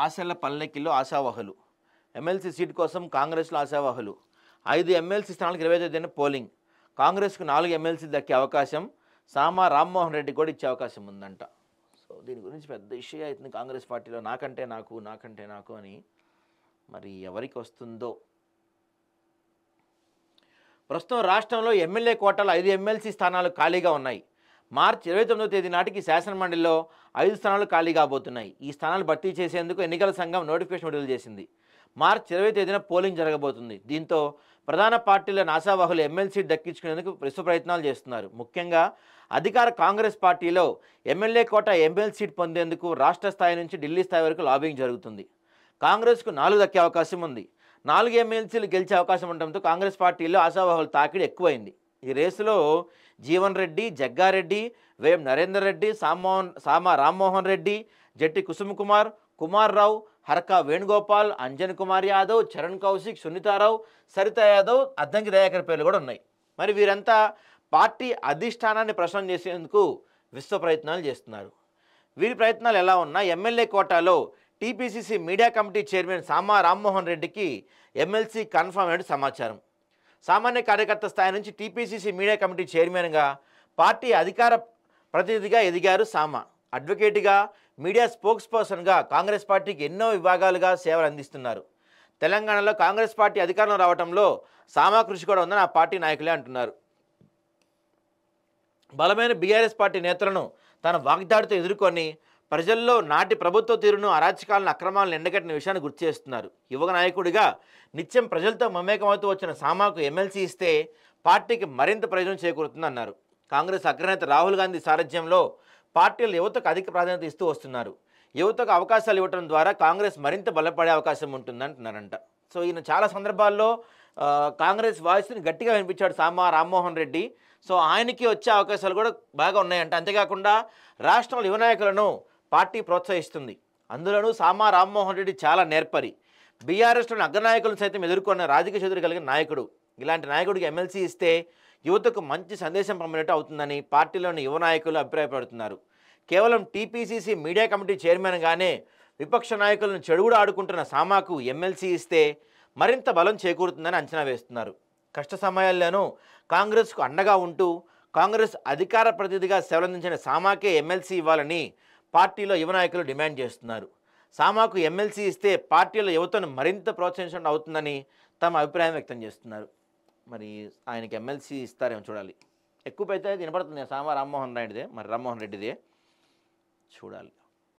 ఆశల పల్లెకిలో ఆశావహులు. MLC seat కోసం కాంగ్రెస్లో ఆశావహులు. 5 ఎమ్మెల్సీ స్థానాలకు 25వ తేదీన పోలింగ్. కాంగ్రెస్కు 4 ఎమ్మెల్సీలు దక్కే అవకాశం. సామా రామ్మోహన్ రెడ్డి కూడా ఇచ్చే అవకాశం ఉందంట. సో దీని గురించి పెద్ద ఇష్యూ అవుతుంది కాంగ్రెస్ పార్టీలో. నాకంటే నాకు అని. మరి ఎవరికి వస్తుందో. ప్రస్తుతం రాష్ట్రంలో ఎమ్మెల్యే కోటాలో 5 ఎమ్మెల్సీ స్థానాలు ఖాళీగా ఉన్నాయి. మార్చి 29వ తేదీ నాటికి శాసనమండలిలో 5 స్థానాలు ఖాళీ కాబోతున్నాయి. ఈ స్థానాలు భర్తీ చేసేందుకు ఎన్నికల సంఘం నోటిఫికేషన్ విడుదల చేసింది. మార్చి 20వ తేదీన పోలింగ్ జరగబోతుంది. దీంతో ప్రధాన పార్టీల ఆశావహులు ఎమ్మెల్సీ దక్కించుకునేందుకు విశ్వ ప్రయత్నాలు చేస్తున్నారు. ముఖ్యంగా అధికార కాంగ్రెస్ పార్టీలో ఎమ్మెల్యే కోట ఎమ్మెల్సీ సీట్ పొందేందుకు రాష్ట్ర స్థాయి నుంచి ఢిల్లీ స్థాయి వరకు లాబింగ్ జరుగుతుంది. కాంగ్రెస్కు 4 దక్కే అవకాశం ఉంది. 4 ఎమ్మెల్సీలు గెలిచే అవకాశం ఉండడంతో కాంగ్రెస్ పార్టీలో ఆశావహుల తాకిడి ఎక్కువైంది. ఈ రేసులో జీవన్ రెడ్డి, జగ్గారెడ్డి, వేం నరేందర్ రెడ్డి, సామా రామ్మోహన్ రెడ్డి, జట్టి కుసుమకుమార్, కుమార్ రావు, హర్కా వేణుగోపాల్, అంజన్ కుమార్ యాదవ్, చరణ్ కౌశిక్, సునీతారావు, సరిత యాదవ్, అద్దంకి దయాకర్ పేర్లు కూడా ఉన్నాయి. మరి వీరంతా పార్టీ అధిష్టానాన్ని ప్రశ్న చేసేందుకు విశ్వ ప్రయత్నాలు చేస్తున్నారు. వీరి ప్రయత్నాలు ఎలా ఉన్నా ఎమ్మెల్యే కోటాలో టీపీసీసీ మీడియా కమిటీ చైర్మన్ సామా రామ్మోహన్ రెడ్డికి ఎమ్మెల్సీ కన్ఫర్మ్ అయినట్టు సమాచారం. సామాన్య కార్యకర్త స్థాయి నుంచి టీపీసీసీ మీడియా కమిటీ చైర్మన్గా పార్టీ అధికార ప్రతినిధిగా ఎదిగారు సామా. అడ్వకేట్గా, మీడియా స్పోక్స్ పర్సన్గా కాంగ్రెస్ పార్టీకి ఎన్నో విభాగాలుగా సేవలు అందిస్తున్నారు. తెలంగాణలో కాంగ్రెస్ పార్టీ అధికారంలో రావడంలో సామా కృషి కూడా ఉందని ఆ పార్టీ నాయకులే అంటున్నారు. బలమైన బీఆర్ఎస్ పార్టీ నేతలను తన వాగ్దాడితో ఎదుర్కొని ప్రజల్లో నాటి ప్రభుత్వ తీరును, అరాచకాలను, అక్రమాలను ఎండగట్టిన విషయాన్ని గుర్తు చేస్తున్నారు. యువ నాయకుడిగా నిత్యం ప్రజలతో మమేకమవుతూ వచ్చిన సామాకు ఎమ్మెల్సీ ఇస్తే పార్టీకి మరింత ప్రయోజనం చేకూరుతుందన్నారు. కాంగ్రెస్ అగ్రనేత రాహుల్ గాంధీ సారథ్యంలో పార్టీలు యువతకు అధిక ప్రాధాన్యత ఇస్తూ వస్తున్నారు. యువతకు అవకాశాలు ఇవ్వడం ద్వారా కాంగ్రెస్ మరింత బలపడే అవకాశం ఉంటుందంటున్నారంట. సో ఈయన చాలా సందర్భాల్లో కాంగ్రెస్ వాయిస్ని గట్టిగా వినిపించాడు సామా రామ్మోహన్ రెడ్డి. సో ఆయనకి వచ్చే అవకాశాలు కూడా బాగా ఉన్నాయంట. అంతేకాకుండా రాష్ట్రంలో యువ నాయకులను పార్టీ ప్రోత్సహిస్తుంది. అందులోనూ సామా రామ్మోహన్ రెడ్డి చాలా నేర్పరి. బీఆర్ఎస్లోని అగ్రనాయకులను సైతం ఎదుర్కొన్న రాజకీయ చతురు కలిగిన నాయకుడు. ఇలాంటి నాయకుడికి ఎమ్మెల్సీ ఇస్తే యువతకు మంచి సందేశం పంపినట్టు అవుతుందని పార్టీలోని యువ నాయకులు అభిప్రాయపడుతున్నారు. కేవలం టీపీసీసీ మీడియా కమిటీ చైర్మన్గానే విపక్ష నాయకులను చెడుగుడు ఆడుకుంటున్న సామాకు ఎమ్మెల్సీ ఇస్తే మరింత బలం చేకూరుతుందని అంచనా వేస్తున్నారు. కష్ట సమయాల్లోనూ కాంగ్రెస్కు అండగా ఉంటూ కాంగ్రెస్ అధికార ప్రతినిధిగా సేవలందించిన సామాకే ఎమ్మెల్సీ ఇవ్వాలని పార్టీలో యువ నాయకులు డిమాండ్ చేస్తున్నారు. సామాకు ఎమ్మెల్సీ ఇస్తే పార్టీలో యువతను మరింత ప్రోత్సహించడం అవుతుందని తమ అభిప్రాయం వ్యక్తం చేస్తున్నారు. మరి ఆయనకి ఎమ్మెల్సీ ఇస్తారేమో చూడాలి. ఎక్కువ అయితే వినపడుతుంది సామా రామ్మోహన్ రెడ్డిదే, మరి రామ్మోహన్ రెడ్డిదే చూడాలి.